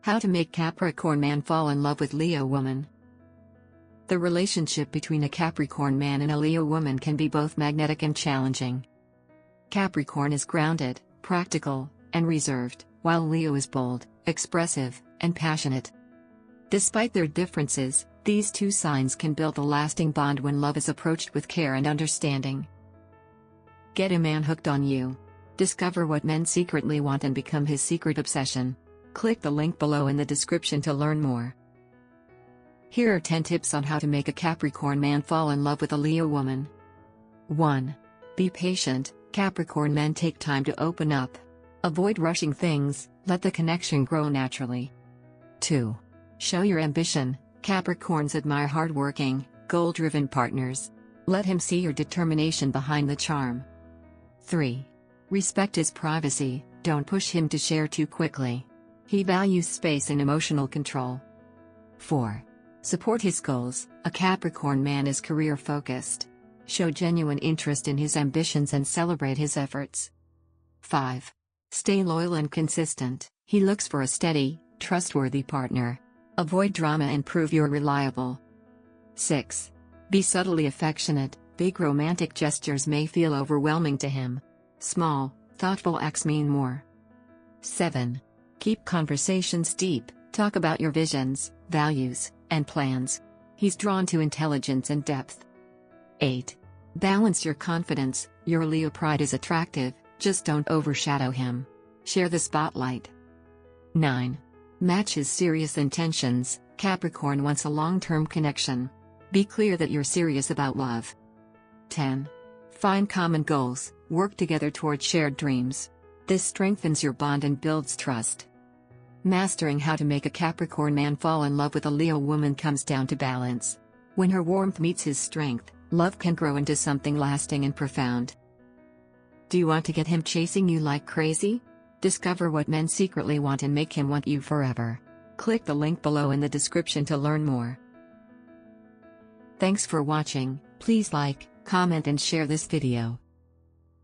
How to make Capricorn man fall in love with Leo woman. The relationship between a Capricorn man and a Leo woman can be both magnetic and challenging. Capricorn is grounded, practical, and reserved, while Leo is bold, expressive, and passionate. Despite their differences, these two signs can build a lasting bond when love is approached with care and understanding. Get a man hooked on you. Discover what men secretly want and become his secret obsession. Click the link below in the description to learn more. Here are 10 tips on how to make a Capricorn man fall in love with a Leo woman. 1. Be patient. Capricorn men take time to open up. Avoid rushing things, let the connection grow naturally. 2. Show your ambition. Capricorns admire hardworking, goal-driven partners. Let him see your determination behind the charm. 3. Respect his privacy, don't push him to share too quickly. He values space and emotional control. 4. Support his goals. A Capricorn man is career-focused. Show genuine interest in his ambitions and celebrate his efforts. 5. Stay loyal and consistent. He looks for a steady, trustworthy partner. Avoid drama and prove you're reliable. 6. Be subtly affectionate. Big romantic gestures may feel overwhelming to him. Small, thoughtful acts mean more. 7. Keep conversations deep. Talk about your visions, values, and plans. He's drawn to intelligence and depth. 8. Balance your confidence. Your Leo pride is attractive, just don't overshadow him. Share the spotlight. 9. Match his serious intentions. Capricorn wants a long-term connection. Be clear that you're serious about love. 10. Find common goals. Work together toward shared dreams. This strengthens your bond and builds trust. Mastering how to make a Capricorn man fall in love with a Leo woman comes down to balance. When her warmth meets his strength, love can grow into something lasting and profound. Do you want to get him chasing you like crazy? Discover what men secretly want and make him want you forever. Click the link below in the description to learn more. Thanks for watching. Please like, comment and share this video.